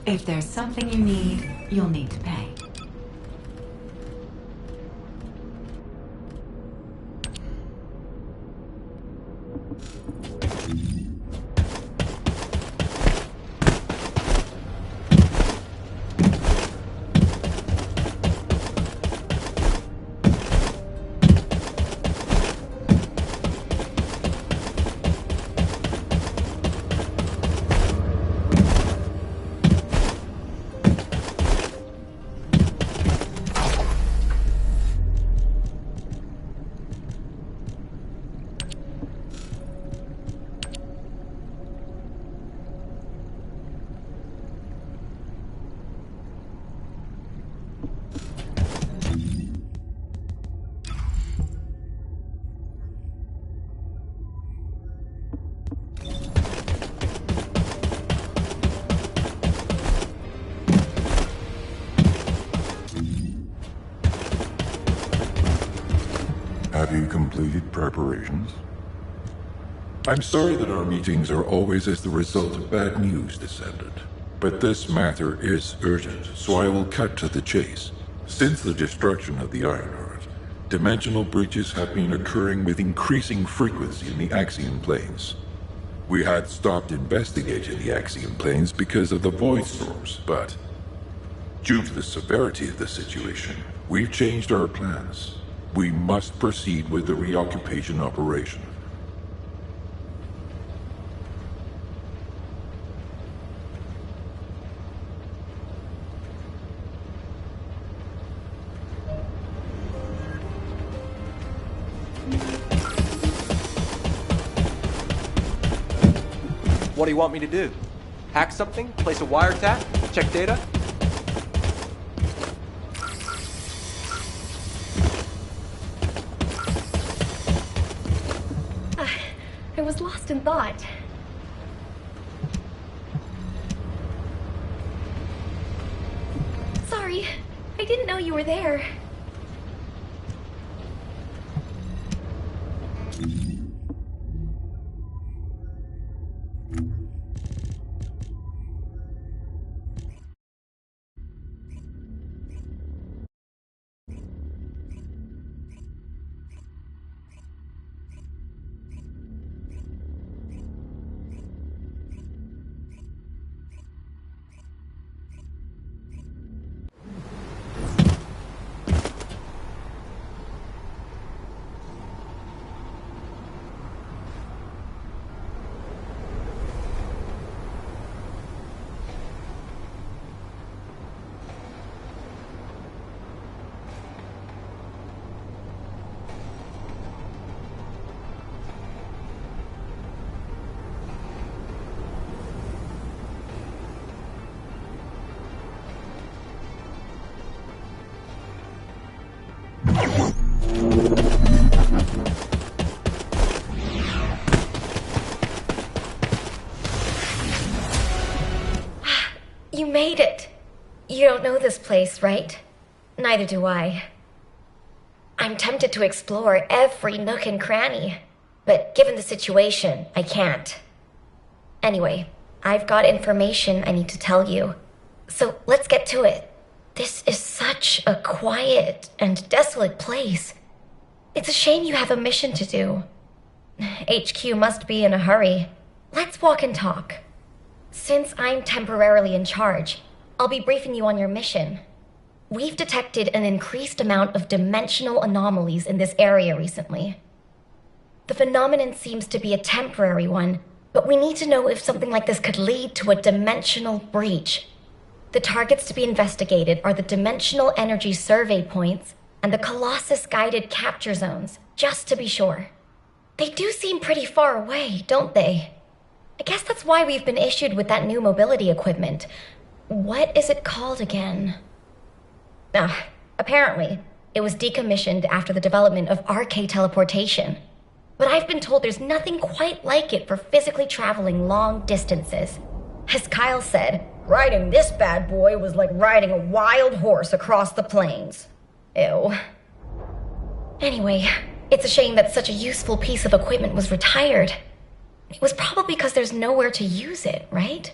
If there's something you need, you'll need to pay. Have you completed preparations? I'm sorry that our meetings are always as the result of bad news, Descendant. But this matter is urgent, so I will cut to the chase. Since the destruction of the Ironheart, dimensional breaches have been occurring with increasing frequency in the Axion Planes. We had stopped investigating the Axion Planes because of the Void Storms, but due to the severity of the situation, we've changed our plans. We must proceed with the reoccupation operation. What do you want me to do? Hack something? Place a wiretap? Check data? I was lost in thought. Sorry, I didn't know you were there. this place, right? Neither do I. I'm tempted to explore every nook and cranny, but given the situation, I can't. Anyway, I've got information I need to tell you, so let's get to it. This is such a quiet and desolate place. It's a shame you have a mission to do. HQ must be in a hurry. Let's walk and talk. Since I'm temporarily in charge, I'll be briefing you on your mission. We've detected an increased amount of dimensional anomalies in this area recently. The phenomenon seems to be a temporary one, but we need to know if something like this could lead to a dimensional breach. The targets to be investigated are the Dimensional Energy Survey Points and the Colossus Guided Capture Zones, just to be sure. They do seem pretty far away, don't they? I guess that's why we've been issued with that new mobility equipment. What is it called again? Apparently, it was decommissioned after the development of RK teleportation. But I've been told there's nothing quite like it for physically traveling long distances. As Kyle said, riding this bad boy was like riding a wild horse across the plains. Ew. Anyway, it's a shame that such a useful piece of equipment was retired. It was probably because there's nowhere to use it, right?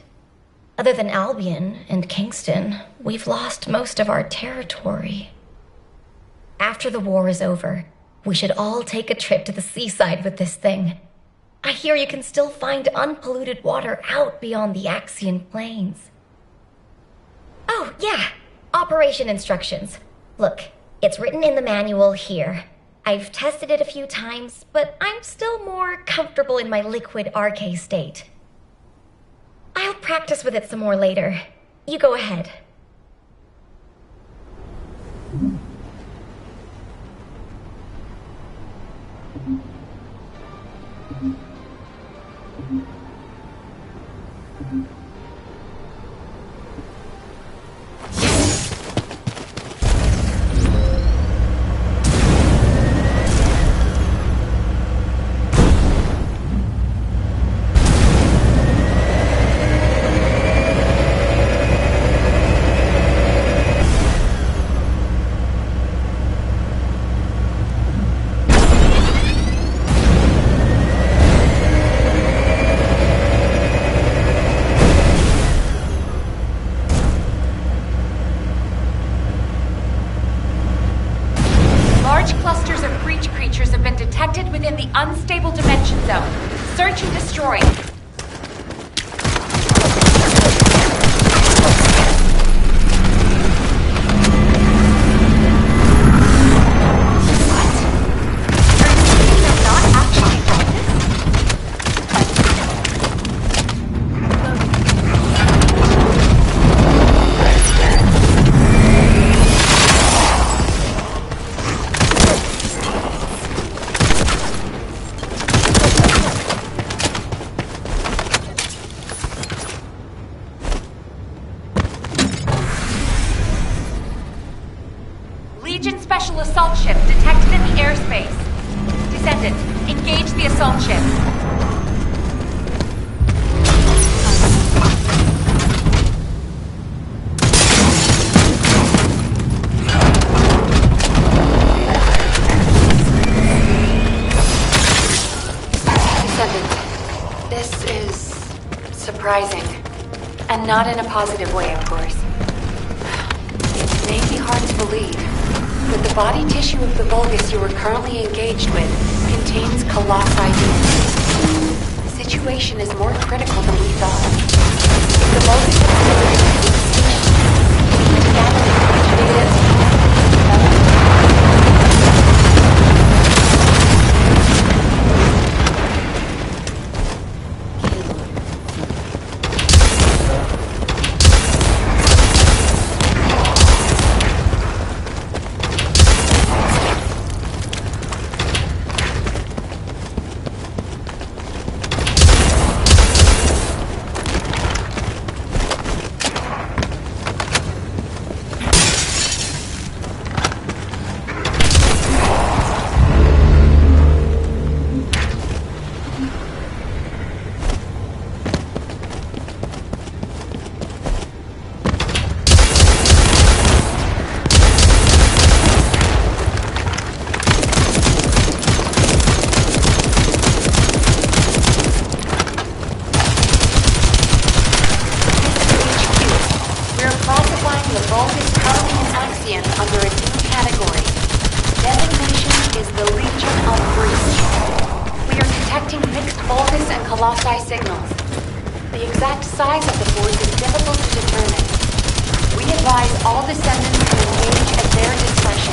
Other than Albion and Kingston, we've lost most of our territory. After the war is over, we should all take a trip to the seaside with this thing. I hear you can still find unpolluted water out beyond the Axian Plains. Oh, yeah, operation instructions. Look, it's written in the manual here. I've tested it a few times, but I'm still more comfortable in my liquid RK state. I'll practice with it some more later. You go ahead. Unstable dimension zone. Search and destroy. Legion Special Assault Ship detected in the airspace. Descendants, engage the assault ship. Descendant, this is surprising. And not in a positive way, of course. It may be hard to believe, but the body tissue of the Vulgus you are currently engaged with contains colossi DNA. The situation is more critical than we thought. The Vulgus Colossi signals. The exact size of the force is difficult to determine. We advise all descendants to engage at their discretion.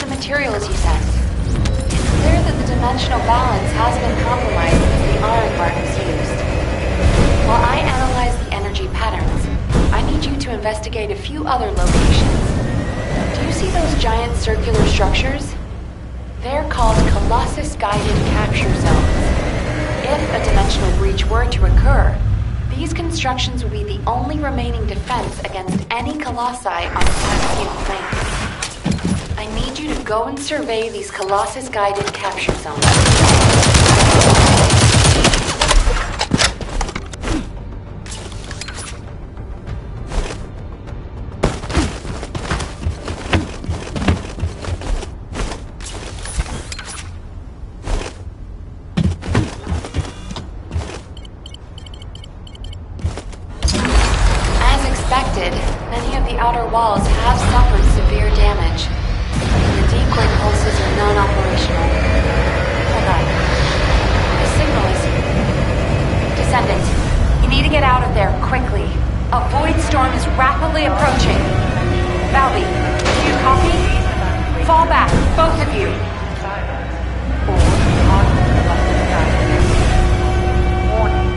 Materials you sent. It's clear that the dimensional balance has been compromised since the Ironheart was used. While I analyze the energy patterns, I need you to investigate a few other locations. Do you see those giant circular structures? They're called Colossus-guided capture zones. If a dimensional breach were to occur, these constructions would be the only remaining defense against any Colossi on the Axiom planes. I need you to go and survey these Colossus-guided capture zones. As expected, many of the outer walls have suffered severe damage. The decoy pulses are non-operational. Hold on. The signal is... Descendant, you need to get out of there quickly. A void storm is rapidly approaching. Valby, do you copy? Fall back, both of you. Warning.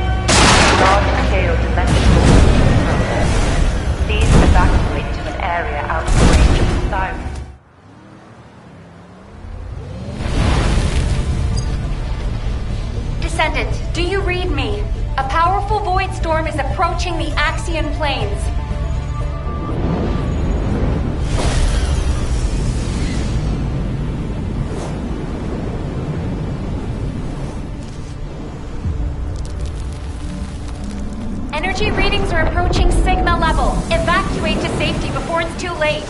Large-scale dimensional process. Please evacuate to an area out of range of the siren. Descendant, do you read me? A powerful void storm is approaching the Axion plains. Energy readings are approaching Sigma level. Evacuate to safety before it's too late.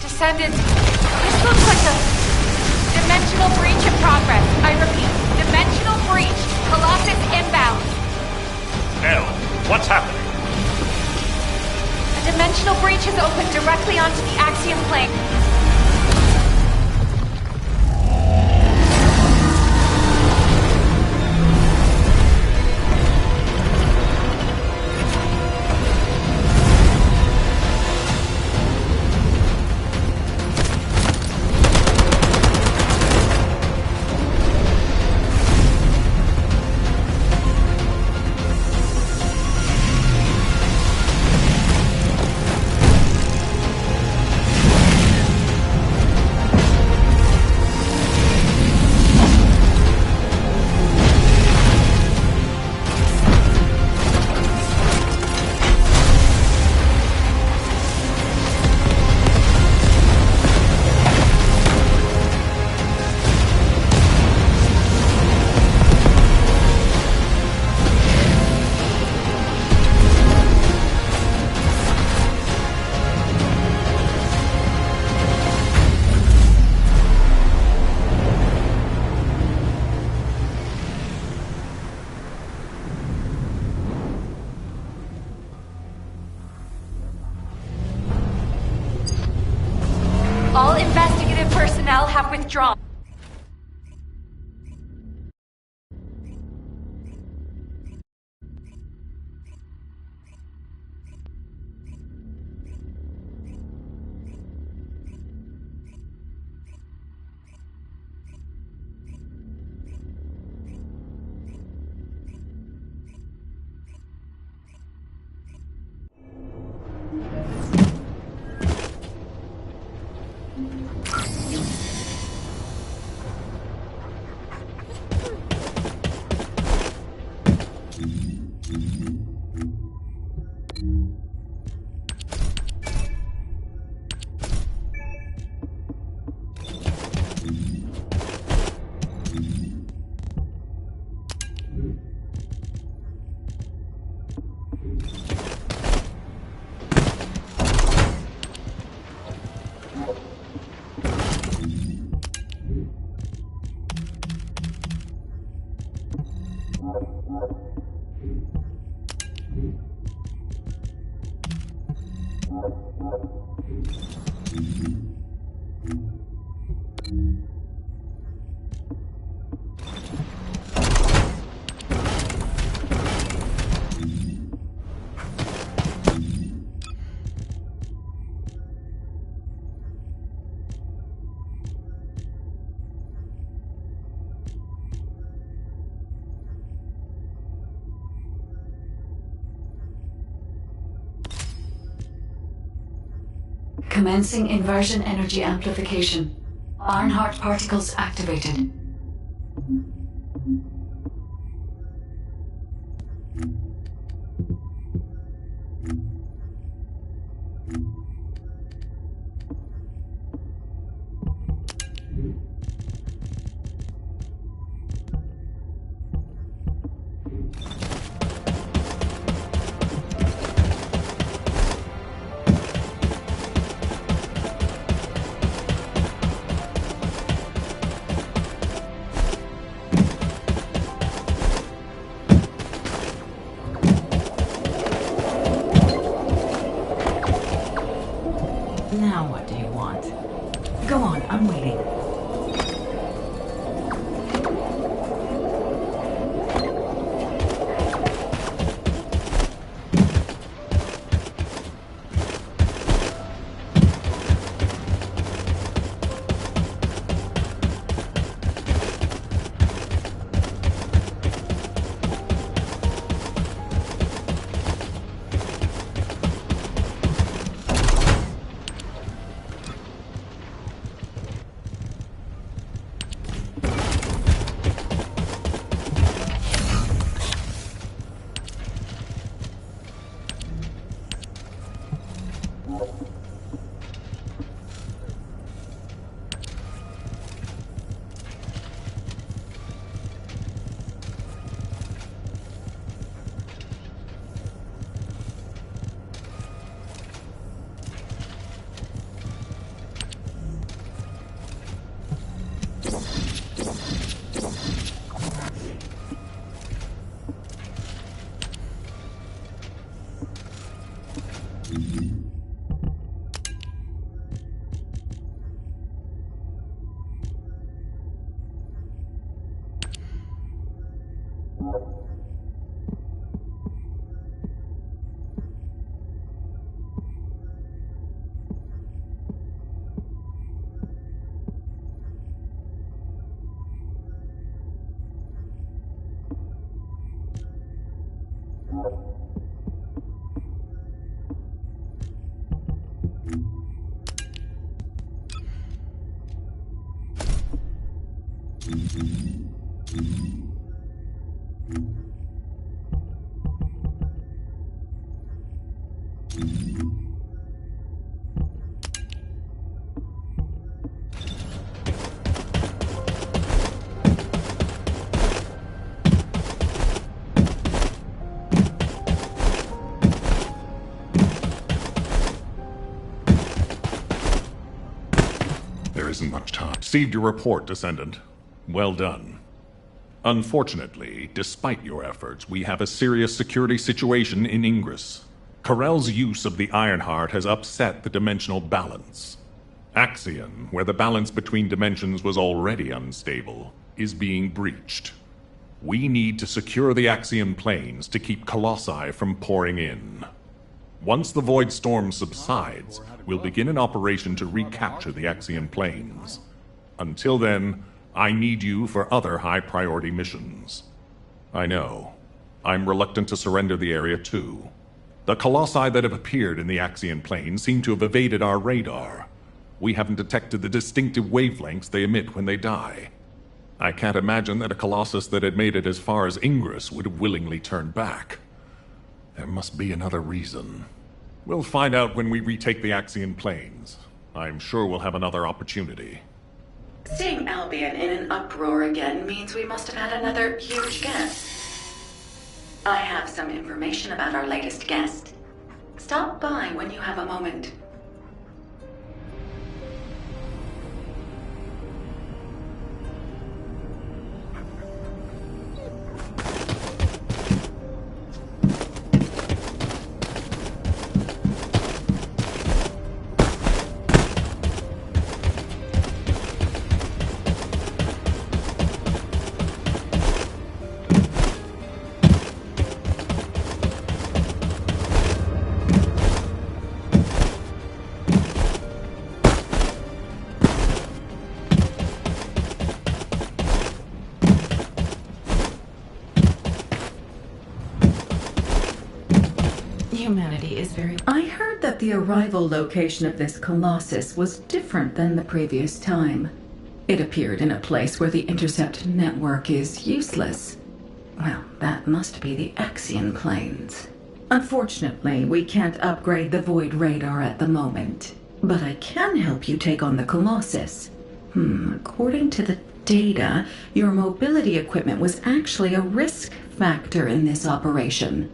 Descendant, this looks like a dimensional breach in progress. I repeat, dimensional breach. Colossus inbound. Nell, what's happening? A dimensional breach has opened directly onto the Axiom plane. withdrawn. Commencing inversion energy amplification. Ironheart particles activated. Now what do you want? Go on, I'm waiting. There isn't much time. Received your report, Descendant. Well done. Unfortunately, despite your efforts, we have a serious security situation in Ingress. Corell's use of the Ironheart has upset the dimensional balance. Axion, where the balance between dimensions was already unstable, is being breached. We need to secure the Axion planes to keep Colossi from pouring in. Once the Void Storm subsides, we'll begin an operation to recapture the Axion planes. Until then, I need you for other high-priority missions. I know. I'm reluctant to surrender the area too. The Colossi that have appeared in the Axion plane seem to have evaded our radar. We haven't detected the distinctive wavelengths they emit when they die. I can't imagine that a Colossus that had made it as far as Ingress would have willingly turned back. There must be another reason. We'll find out when we retake the Axion planes. I'm sure we'll have another opportunity. Seeing Albion in an uproar again means we must have had another huge guest. I have some information about our latest guest. Stop by when you have a moment. Humanity is very... I heard that the arrival location of this Colossus was different than the previous time. It appeared in a place where the intercept network is useless. Well, that must be the Axion planes. Unfortunately, we can't upgrade the Void radar at the moment. But I can help you take on the Colossus. According to the data, your mobility equipment was actually a risk factor in this operation.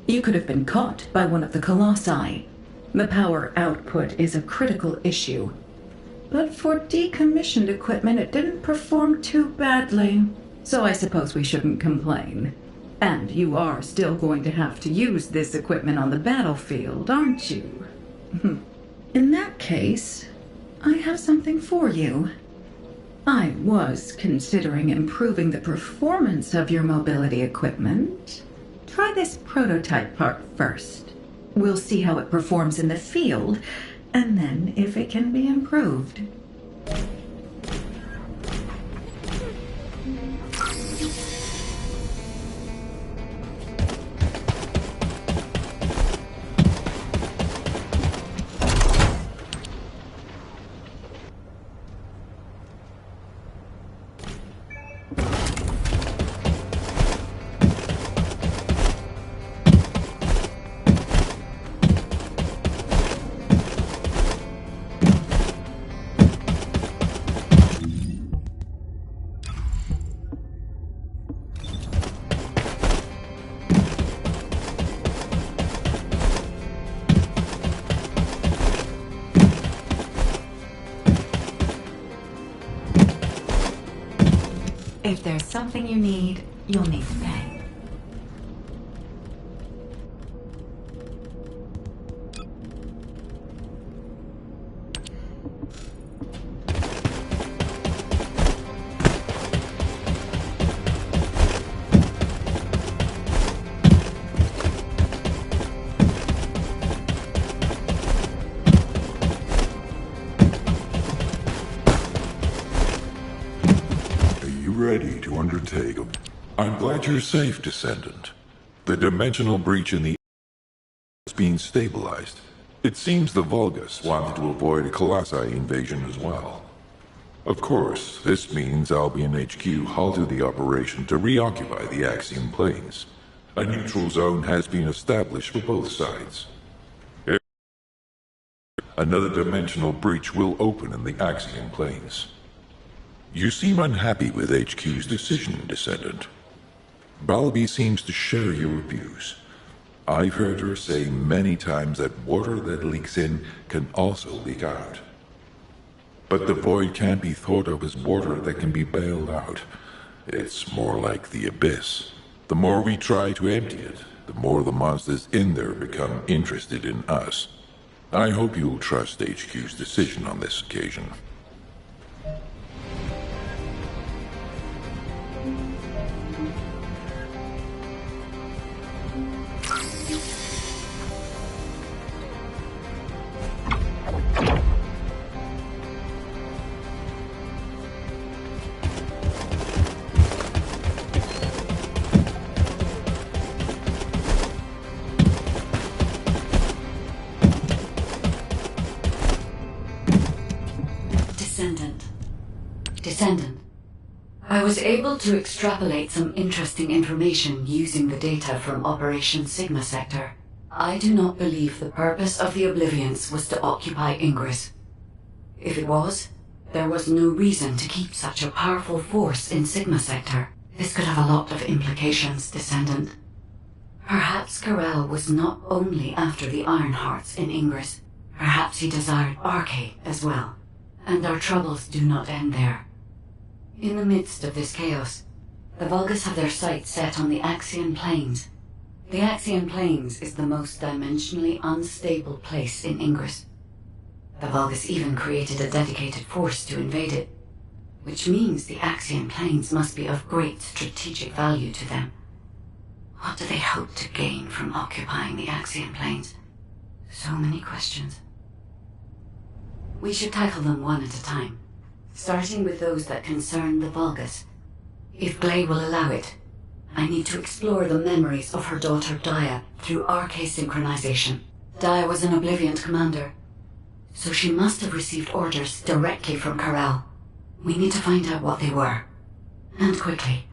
You could have been caught by one of the Colossi. The power output is a critical issue. But for decommissioned equipment, it didn't perform too badly. So I suppose we shouldn't complain. And you are still going to have to use this equipment on the battlefield, aren't you? In that case, I have something for you. I was considering improving the performance of your mobility equipment. Try this prototype part first. We'll see how it performs in the field, and then if it can be improved. If there's something you need, you'll need to pay. Ready to undertake. I'm glad you're safe, Descendant. The dimensional breach in the is being stabilized. It seems the Vulgus wanted to avoid a Colossi invasion as well. Of course, this means Albion HQ halted the operation to reoccupy the Axion planes. A neutral zone has been established for both sides. Another dimensional breach will open in the Axion planes. You seem unhappy with HQ's decision, Descendant. Balbi seems to share your views. I've heard her say many times that water that leaks in can also leak out. But the void can't be thought of as water that can be bailed out. It's more like the abyss. The more we try to empty it, the more the monsters in there become interested in us. I hope you'll trust HQ's decision on this occasion. Descendant. I was able to extrapolate some interesting information using the data from Operation Sigma Sector. I do not believe the purpose of the Oblivions was to occupy Ingress. If it was, there was no reason to keep such a powerful force in Sigma Sector. This could have a lot of implications, Descendant. Perhaps Karel was not only after the Ironhearts in Ingress. Perhaps he desired Arche as well. And our troubles do not end there. In the midst of this chaos, the Vulgus have their sights set on the Axian Plains. The Axian Plains is the most dimensionally unstable place in Ingress. The Vulgus even created a dedicated force to invade it, which means the Axian Plains must be of great strategic value to them. What do they hope to gain from occupying the Axian Plains? So many questions. We should tackle them one at a time, starting with those that concern the Vulgus. If Gley will allow it, I need to explore the memories of her daughter Daya through Arche synchronization. Daya was an Oblivion commander, so she must have received orders directly from Karel. We need to find out what they were, and quickly.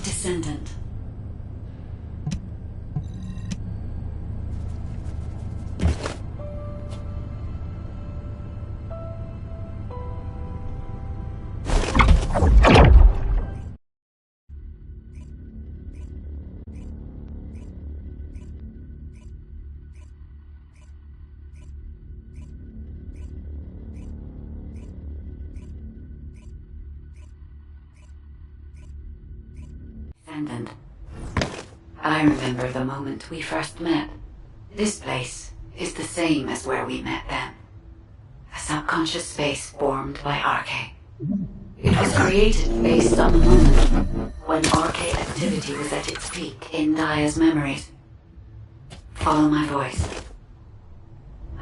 Descendant. Descendant. I remember the moment we first met. This place is the same as where we met then. A subconscious space formed by Arche. It was created based on the moment when Arche activity was at its peak in Daya's memories. Follow my voice.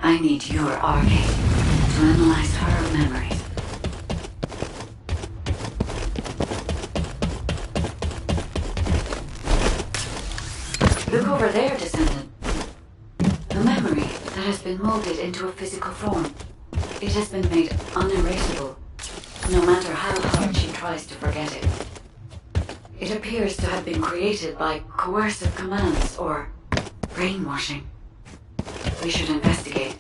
I need your Arche to analyze her memories. Look over there, Descendant. A memory that has been molded into a physical form. It has been made unerasable, no matter how hard she tries to forget it. It appears to have been created by coercive commands or brainwashing. We should investigate.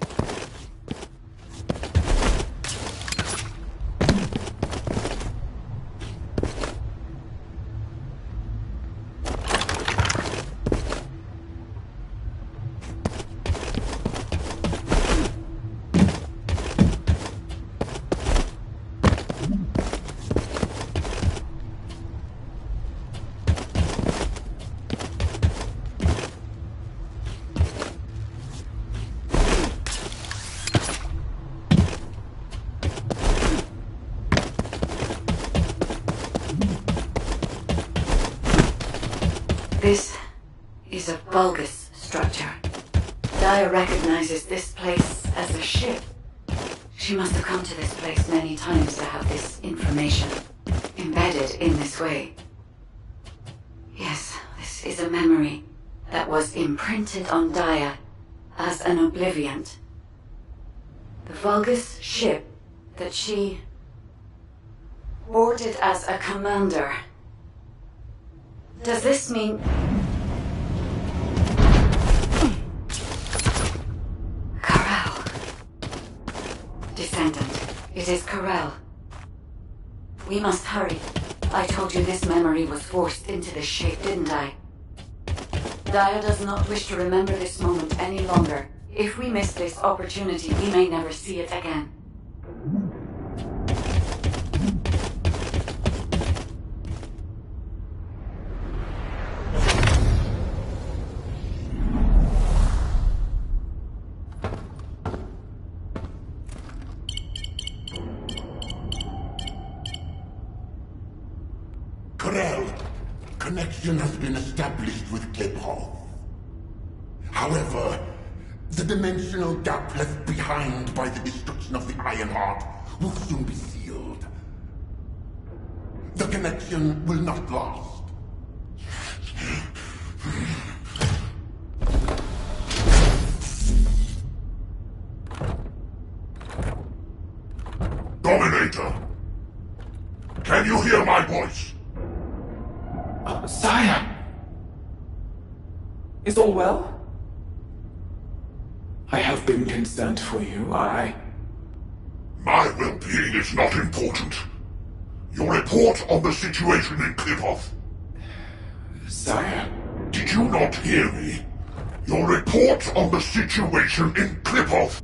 This is a Vulgus structure. Daya recognizes this place as a ship. She must have come to this place many times to have this information embedded in this way. Yes, this is a memory that was imprinted on Daya as an obliviant. The Vulgus ship that she boarded as a commander. Does this mean... Corel. Descendant, it is Corel. We must hurry. I told you this memory was forced into this shape, didn't I? Daya does not wish to remember this moment any longer. If we miss this opportunity, we may never see it again. Connection has been established with Kliphoff. However, the dimensional gap left behind by the destruction of the Ironheart will soon be sealed. The connection will not last. Dominator! Can you hear my voice? Sire! Is all well? I have been concerned for you, My well-being is not important. Your report on the situation in Kliphoff. Sire... Did you not hear me? Your report on the situation in Kliphoff.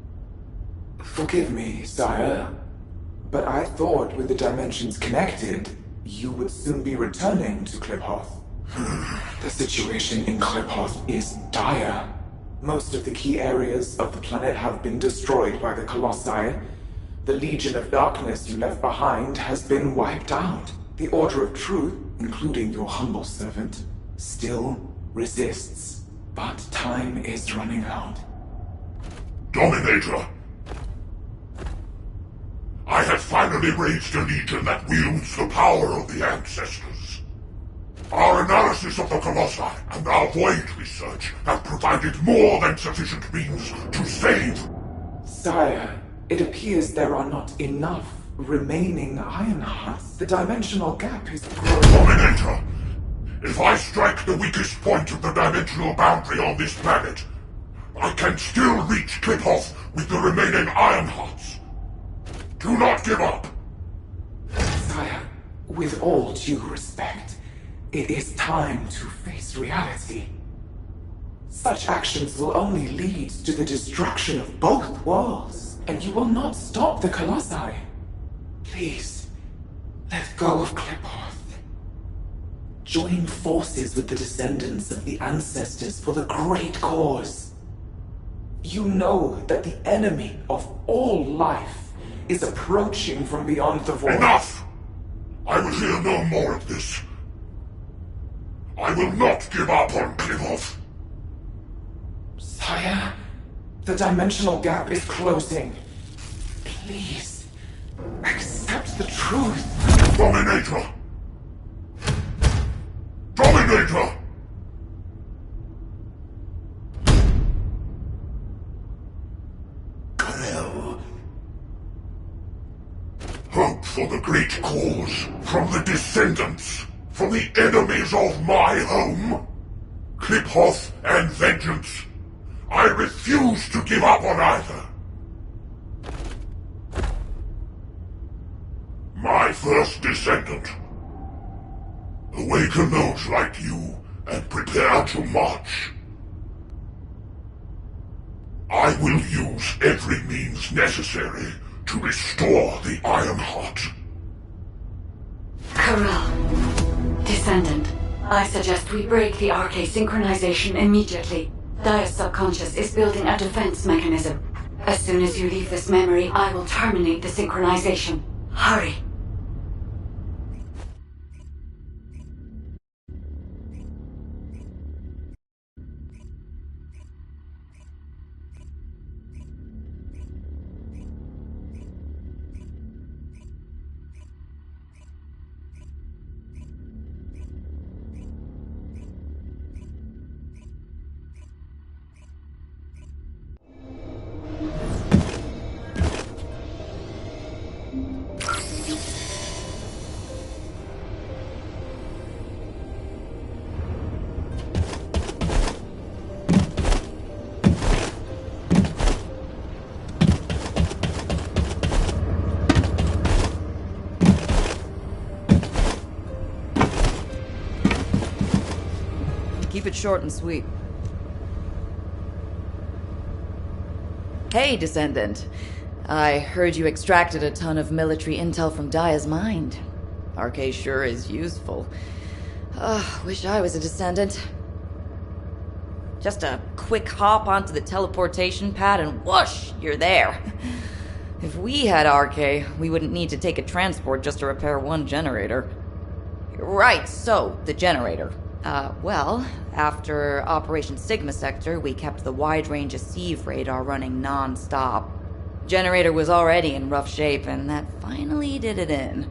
Forgive me, sire, but I thought with the dimensions connected, you would soon be returning to Kliphoff. The situation in Kliphoff is dire. Most of the key areas of the planet have been destroyed by the Colossi. The Legion of Darkness you left behind has been wiped out. The Order of Truth, including your humble servant, still resists. But time is running out. Dominator! I have finally raised a legion that wields the power of the Ancestors. Our analysis of the Colossi and our Void research have provided more than sufficient means to save... Sire, it appears there are not enough remaining Ironhearts. The dimensional gap is growing. Dominator! If I strike the weakest point of the dimensional boundary on this planet, I can still reach Kliphoff with the remaining Ironhearts. Do not give up! Sire, With all due respect, it is time to face reality. Such actions will only lead to the destruction of both worlds, and you will not stop the Colossi. Please, let go of Kliphoth. Join forces with the descendants of the ancestors for the great cause. You know that the enemy of all life is approaching from beyond the void. Enough! I will hear no more of this. I will not give up on Kliphoth. Sire, the dimensional gap is closing. Please, accept the truth. Dominator! Dominator! Grell. Hope for the great cause from the descendants, from the enemies of my home. Kliphoth and vengeance. I refuse to give up on either. My first descendant. Awaken those like you and prepare to march. I will use every means necessary to restore the Iron Heart. Corral. Descendant, I suggest we break the RK synchronization immediately. Dia's subconscious is building a defense mechanism. As soon as you leave this memory, I will terminate the synchronization. Hurry. Keep it short and sweet. Hey, Descendant. I heard you extracted a ton of military intel from Dia's mind. RK sure is useful. Wish I was a Descendant. Just a quick hop onto the teleportation pad and whoosh, you're there. If we had RK, we wouldn't need to take a transport just to repair one generator. Right, so, the generator. Well, after Operation Sigma Sector, we kept the wide-range Deceive radar running non-stop. Generator was already in rough shape, and that finally did it in.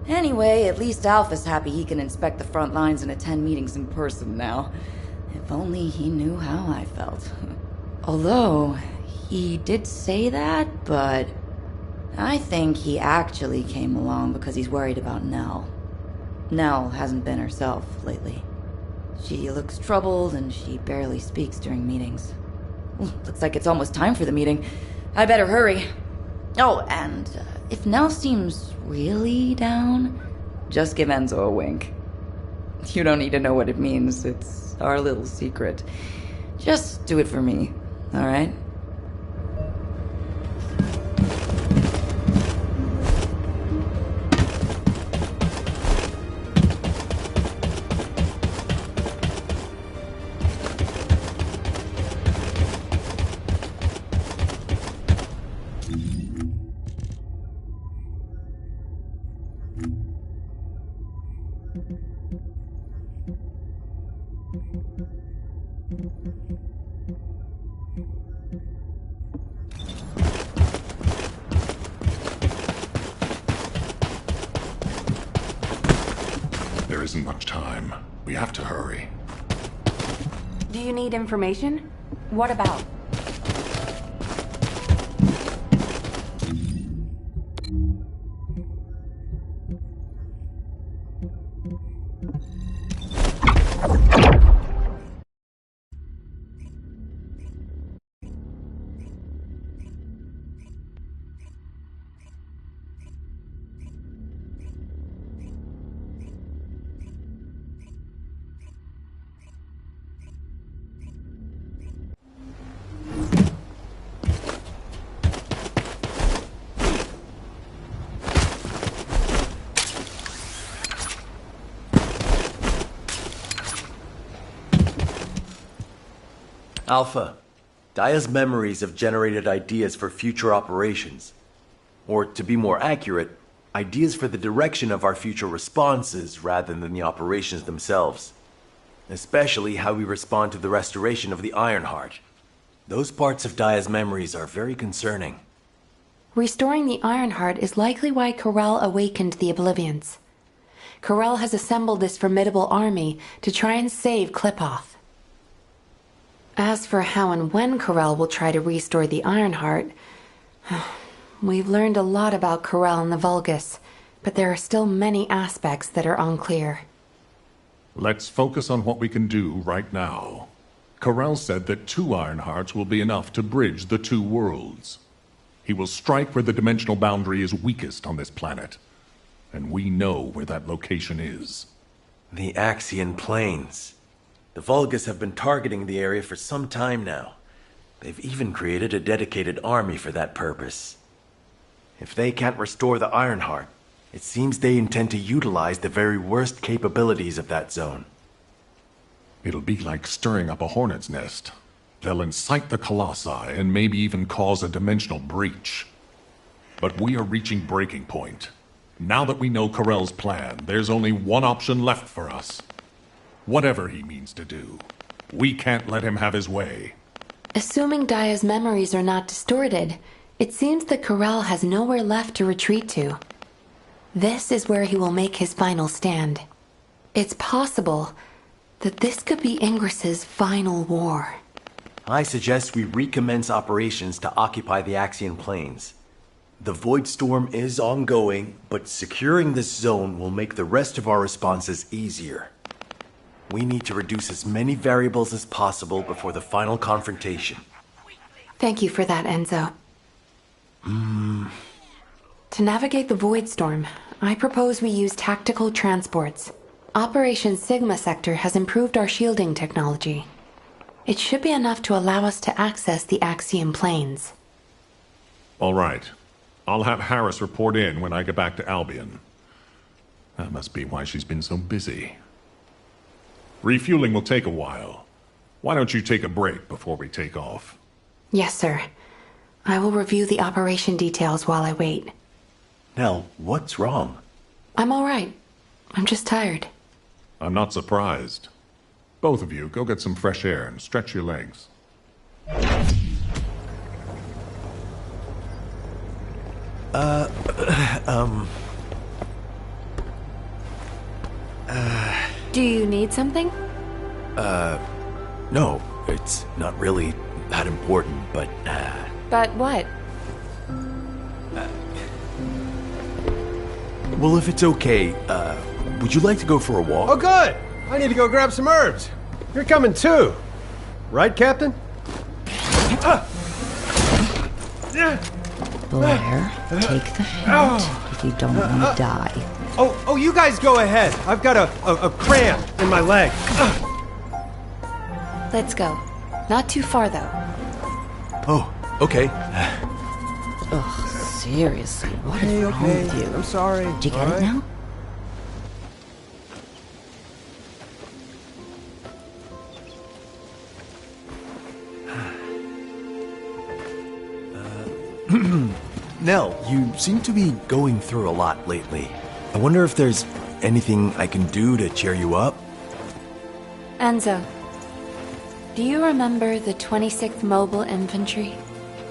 Anyway, at least Alpha's happy he can inspect the front lines and attend meetings in person now. If only he knew how I felt. Although, he did say that, but I think he actually came along because he's worried about Nell. Nell hasn't been herself lately. She looks troubled, and she barely speaks during meetings. Looks like it's almost time for the meeting. I better hurry. Oh, and if Nell seems really down, just give Enzo a wink. You don't need to know what it means. It's our little secret. Just do it for me, all right? There isn't much time. We have to hurry. Do you need information? What about? Alpha, Daya's memories have generated ideas for future operations. Or, to be more accurate, ideas for the direction of our future responses rather than the operations themselves. Especially how we respond to the restoration of the Ironheart. Those parts of Daya's memories are very concerning. Restoring the Ironheart is likely why Corel awakened the Oblivions. Corel has assembled this formidable army to try and save Kliphoth. As for how and when Corel will try to restore the Ironheart, we've learned a lot about Corel and the Vulgus, but there are still many aspects that are unclear. Let's focus on what we can do right now. Corel said that 2 Ironhearts will be enough to bridge the 2 worlds. He will strike where the dimensional boundary is weakest on this planet. And we know where that location is. The Axian Plains. The Vulgus have been targeting the area for some time now. They've even created a dedicated army for that purpose. If they can't restore the Ironheart, it seems they intend to utilize the very worst capabilities of that zone. It'll be like stirring up a hornet's nest. They'll incite the Colossi and maybe even cause a dimensional breach. But we are reaching breaking point. Now that we know Corel's plan, there's only one option left for us. Whatever he means to do, we can't let him have his way. Assuming Daya's memories are not distorted, it seems that Corel has nowhere left to retreat to. This is where he will make his final stand. It's possible that this could be Ingris's final war. I suggest we recommence operations to occupy the Axian Plains. The Void Storm is ongoing, but securing this zone will make the rest of our responses easier. We need to reduce as many variables as possible before the final confrontation. Thank you for that, Enzo. To navigate the Void Storm, I propose we use tactical transports. Operation Sigma Sector has improved our shielding technology. It should be enough to allow us to access the Axian Plains. All right. I'll have Harris report in when I get back to Albion. That must be why she's been so busy. Refueling will take a while. Why don't you take a break before we take off? Yes, sir. I will review the operation details while I wait. Nell, what's wrong? I'm all right. I'm just tired. I'm not surprised. Both of you, go get some fresh air and stretch your legs. Do you need something? No, it's not really that important, but, But what? Well, if it's okay, would you like to go for a walk? Oh, good! I need to go grab some herbs. You're coming too. Right, Captain? Blair, take the hint if you don't want to die. Oh, you guys go ahead. I've got a cramp in my leg. Let's go. Not too far, though. Oh, okay. Ugh, seriously, what is wrong with you? I'm sorry. Did you get it now? Nell, you seem to be going through a lot lately. I wonder if there's anything I can do to cheer you up? Enzo, do you remember the 26th Mobile Infantry?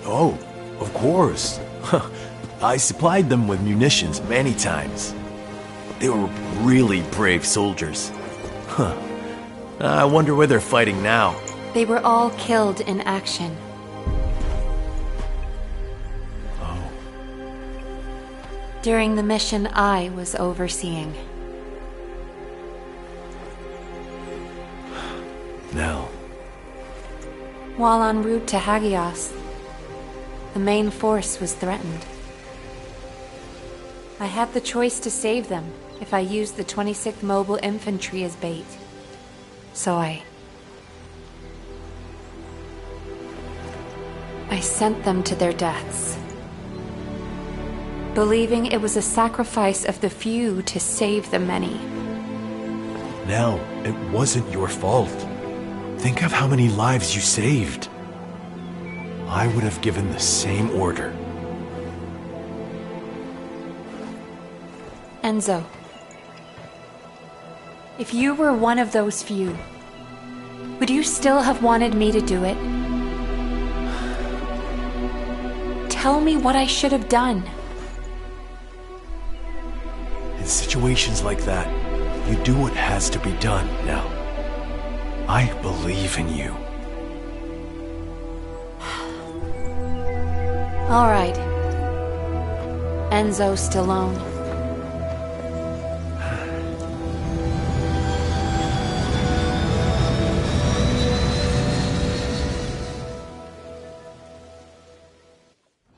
Oh, of course. I supplied them with munitions many times. They were really brave soldiers. Huh. I wonder where they're fighting now. They were all killed in action. During the mission I was overseeing. Nell. While en route to Hagios, the main force was threatened. I had the choice to save them if I used the 26th Mobile Infantry as bait. So I sent them to their deaths, believing it was a sacrifice of the few to save the many. Nell, it wasn't your fault. Think of how many lives you saved. I would have given the same order. Enzo, if you were one of those few, would you still have wanted me to do it? Tell me what I should have done. In situations like that, you do what has to be done now. I believe in you. All right. Enzo Stallone.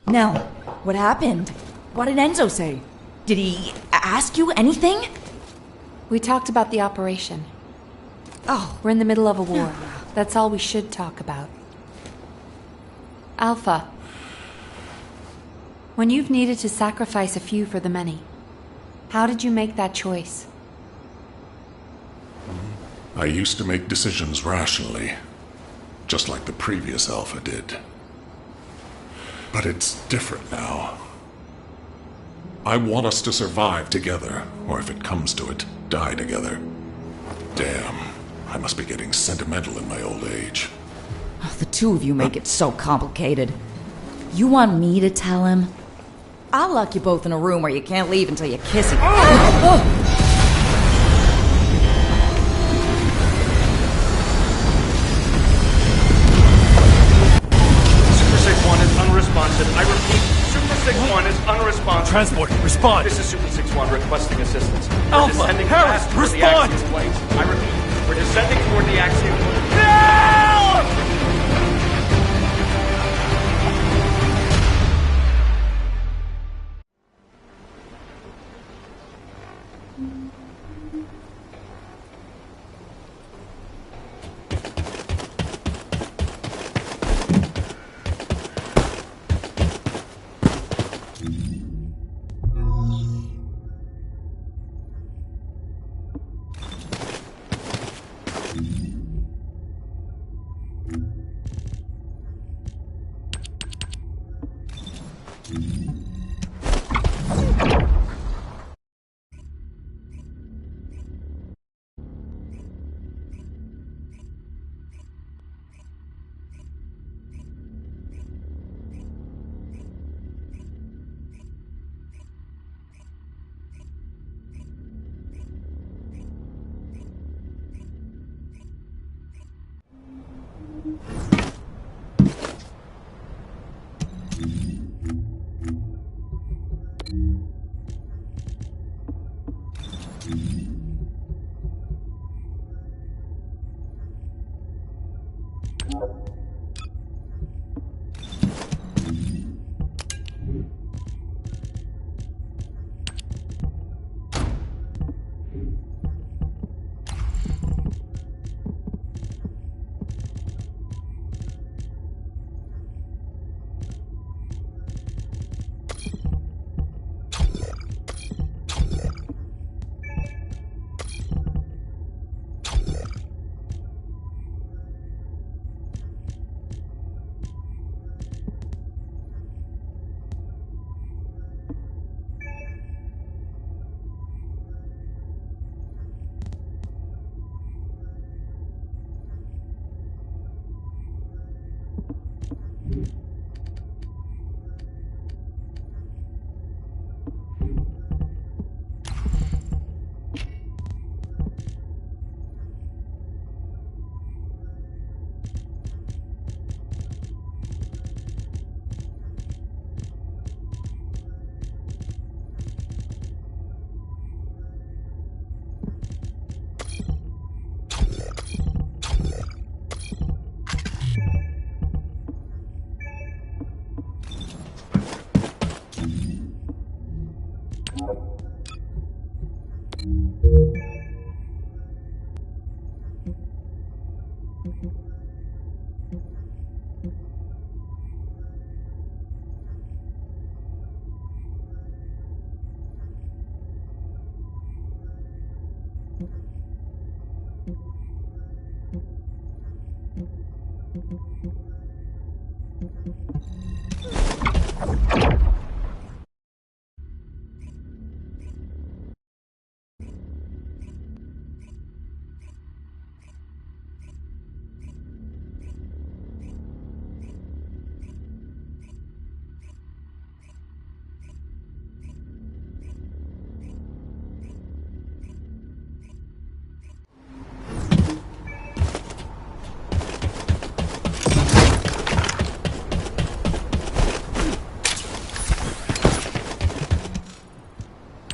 Nell, what happened? What did Enzo say? Did he ask you anything? We talked about the operation. Oh. We're in the middle of a war. That's all we should talk about. Alpha. When you've needed to sacrifice a few for the many, how did you make that choice? I used to make decisions rationally, just like the previous Alpha did. But it's different now. I want us to survive together, or if it comes to it, die together. Damn, I must be getting sentimental in my old age. Oh, the two of you make it so complicated. You want me to tell him? I'll lock you both in a room where you can't leave until you kiss him. Super 6-1 is unresponsive. I repeat, Super 6-1 is unresponsive. Transport, respond! This is Super 6-1 requesting assistance. Alpha, We're descending Harris, fast toward the respond! Axiom planes. I repeat, we're descending toward the Axiom planes. No!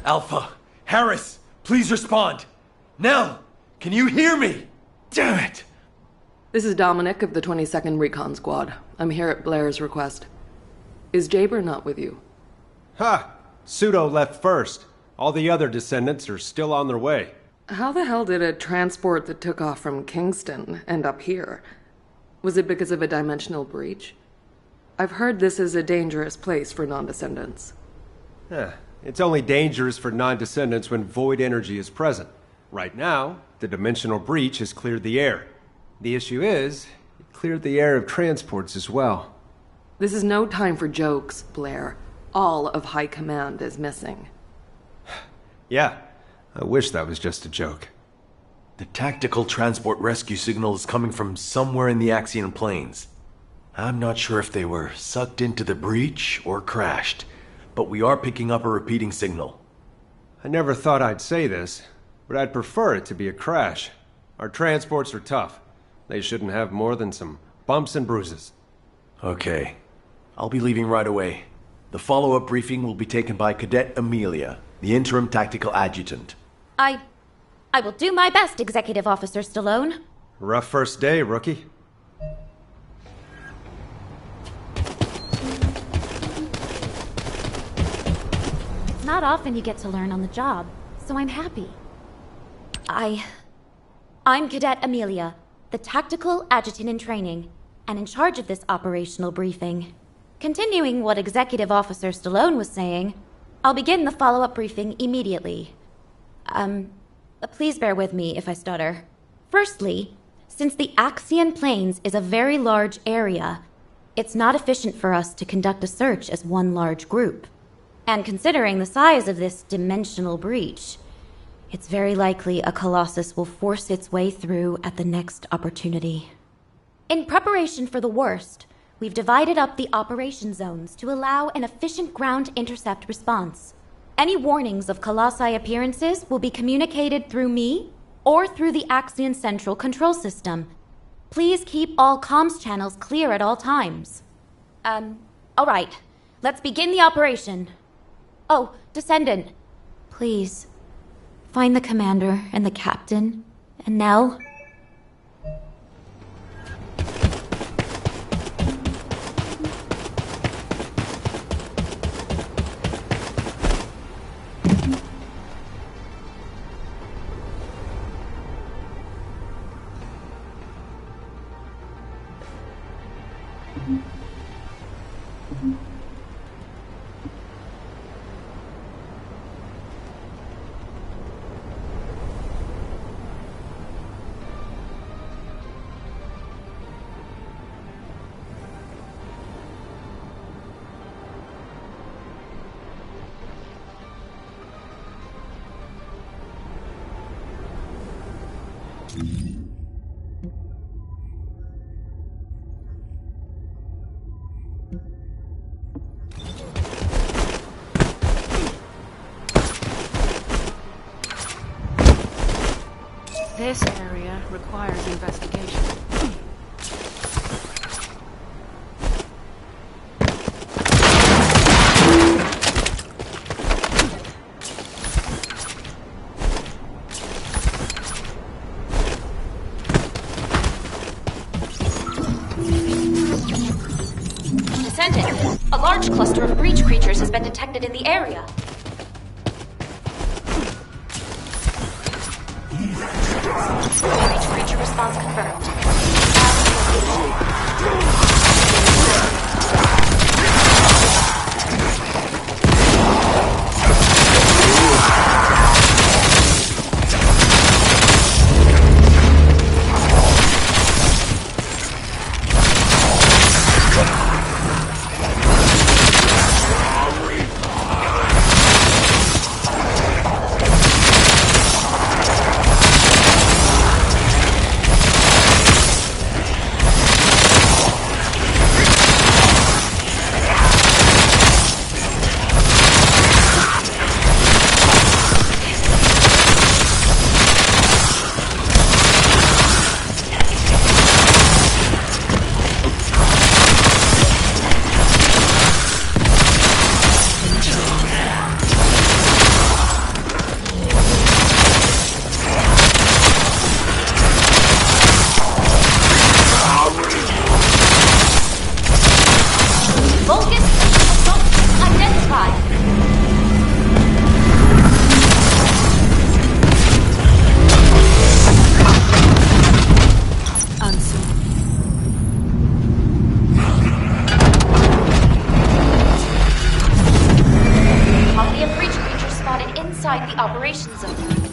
Alpha, Harris, please respond. Nell, can you hear me? Damn it! This is Dominic of the 22nd Recon Squad. I'm here at Blair's request. Is Jaber not with you? Ha! Pseudo left first. All the other descendants are still on their way. How the hell did a transport that took off from Kingston end up here? Was it because of a dimensional breach? I've heard this is a dangerous place for non-descendants. It's only dangerous for non-descendants when void energy is present. Right now, the dimensional breach has cleared the air. The issue is, it cleared the air of transports as well. This is no time for jokes, Blair. All of High Command is missing. Yeah, I wish that was just a joke. The tactical transport rescue signal is coming from somewhere in the Axian plains. I'm not sure if they were sucked into the breach or crashed, but we are picking up a repeating signal. I never thought I'd say this, but I'd prefer it to be a crash. Our transports are tough. They shouldn't have more than some bumps and bruises. Okay. I'll be leaving right away. The follow-up briefing will be taken by Cadet Amelia, the interim tactical adjutant. I will do my best, Executive Officer Stallone. Rough first day, rookie. It's not often you get to learn on the job, so I'm happy. I'm Cadet Amelia, the tactical adjutant in training, and in charge of this operational briefing. Continuing what Executive Officer Stallone was saying, I'll begin the follow-up briefing immediately. Please bear with me if I stutter. Firstly, since the Axian Plains is a very large area, it's not efficient for us to conduct a search as one large group. And considering the size of this dimensional breach, it's very likely a Colossus will force its way through at the next opportunity. In preparation for the worst, we've divided up the operation zones to allow an efficient ground intercept response. Any warnings of Colossi appearances will be communicated through me or through the Axian Central Control System. Please keep all comms channels clear at all times. All right. Let's begin the operation. Oh, Descendant, please, find the commander and the captain, and Nell. This area requires investigation. Descendant, a large cluster of breach creatures has been detected in the area. Breach creature response confirmed. evacuation zone.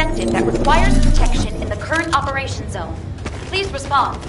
objective that requires protection in the current operation zone. Please respond.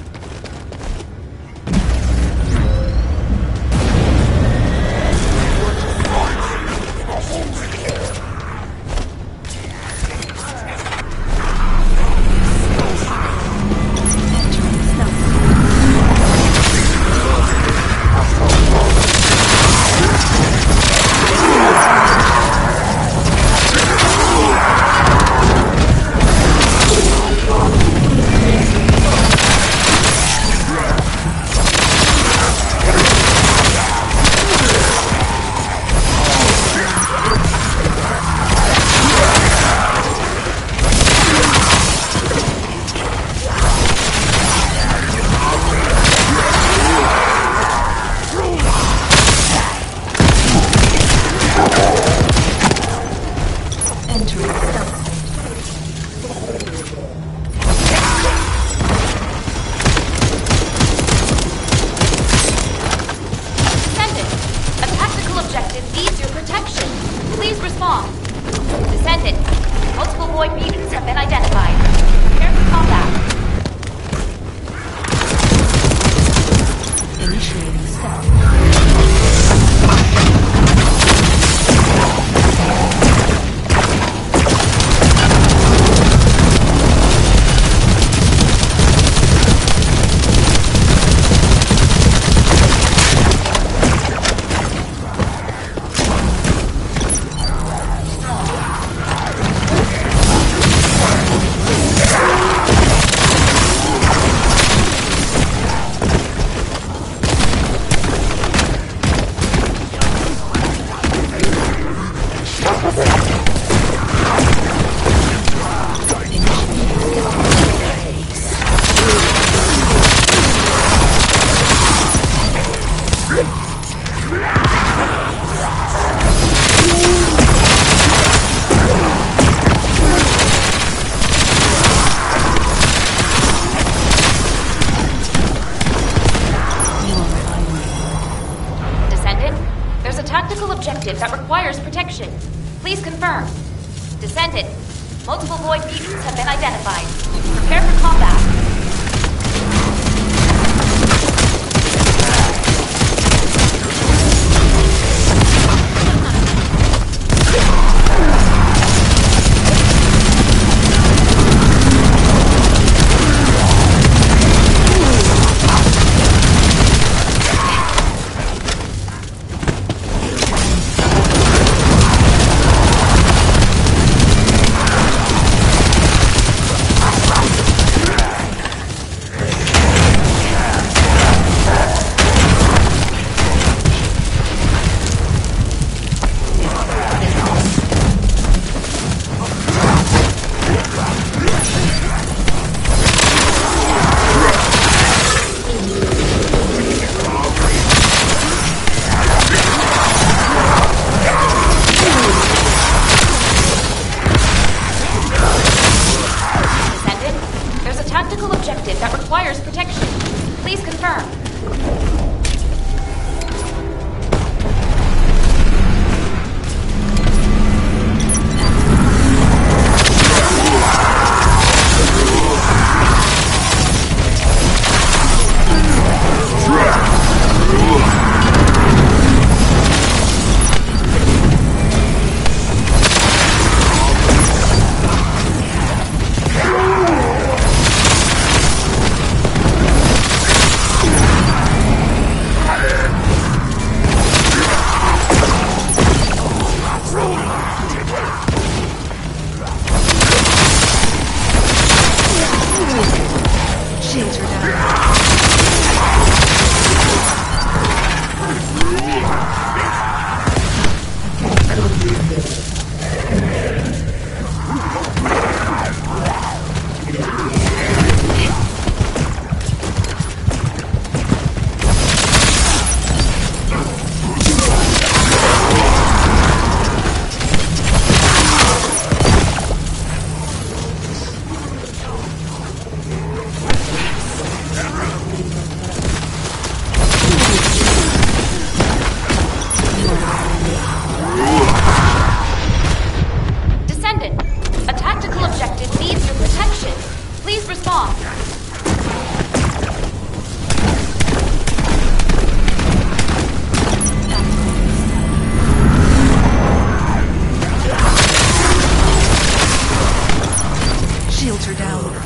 that requires protection. Please confirm. Descendant, multiple void mutants have been identified. Prepare for combat. Super small. Shields are down.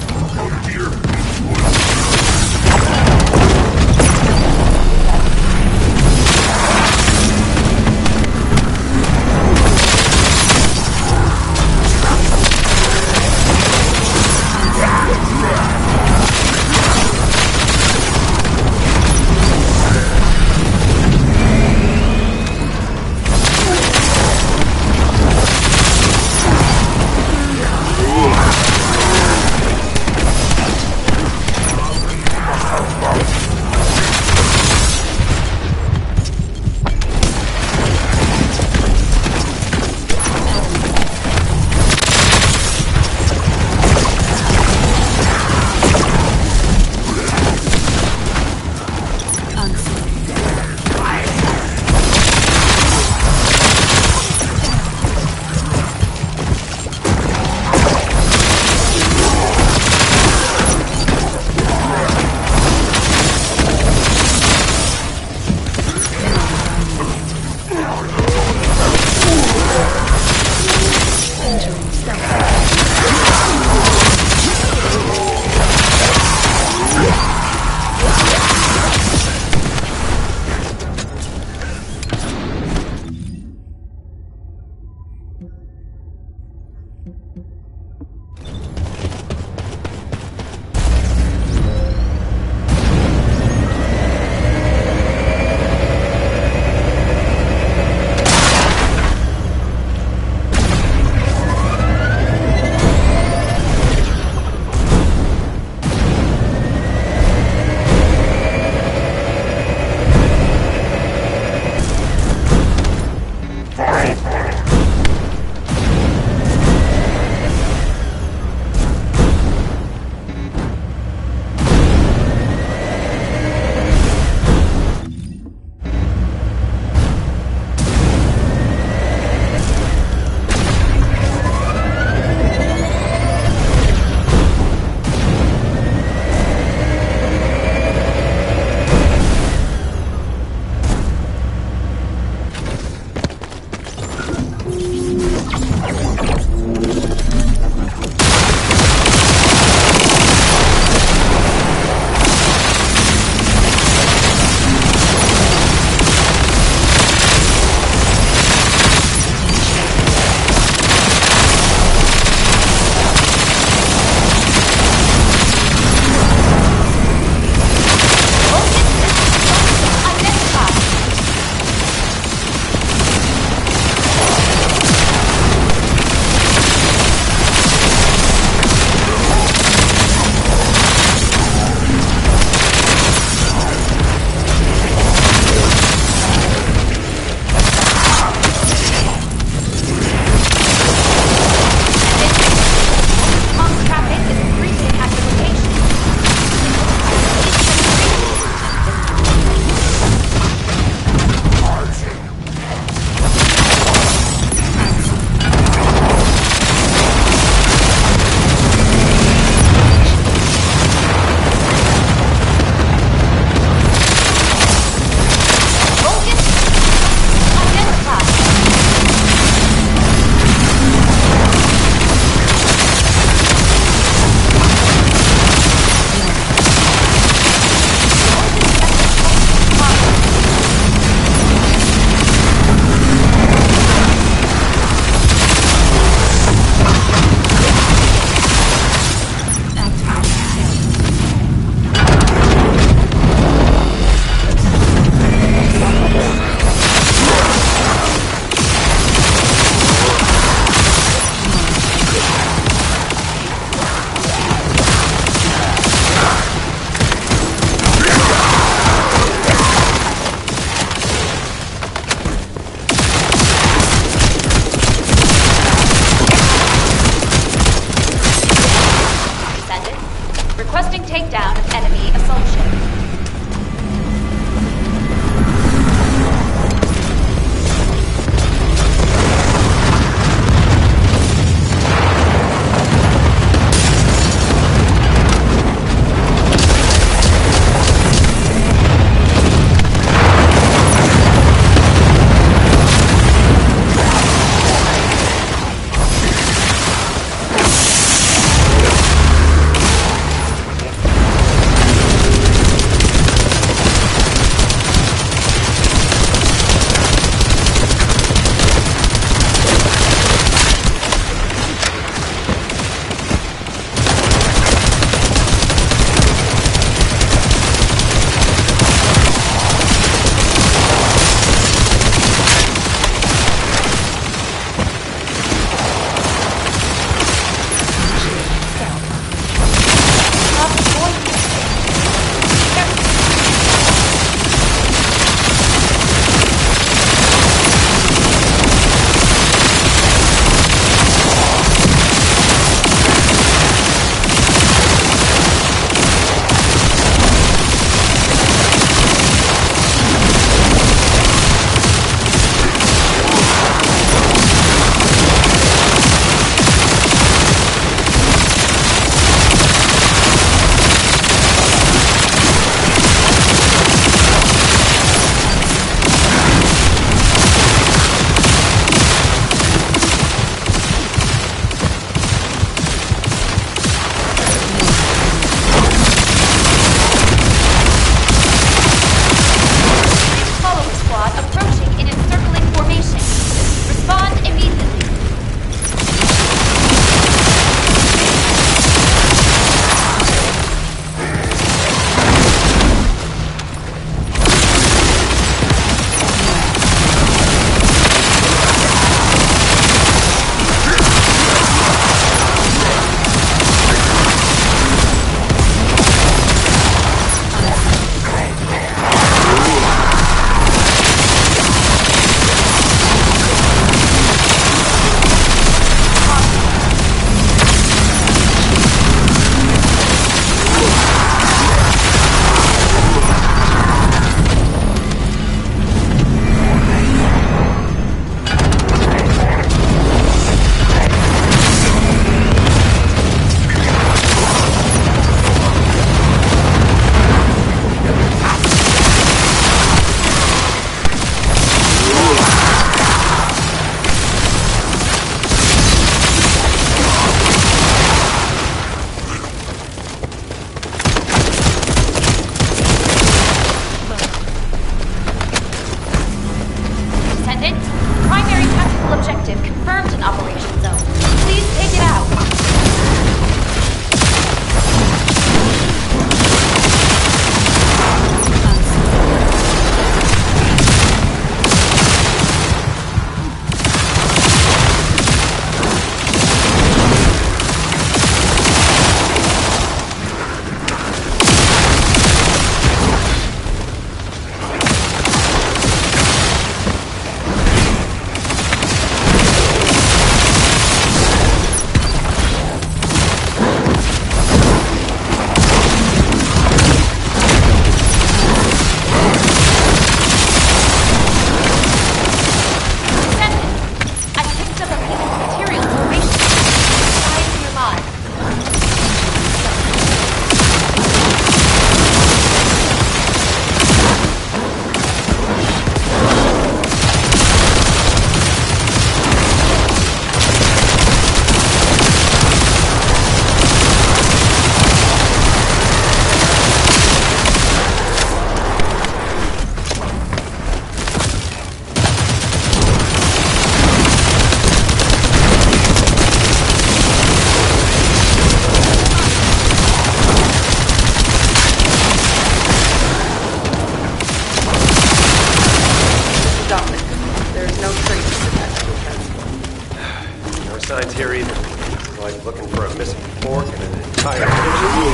higher energy.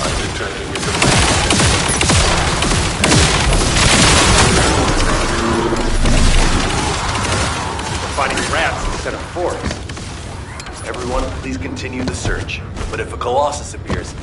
I'm detecting it. We're fighting rats instead of forks. Everyone, please continue the search. But if a Colossus appears,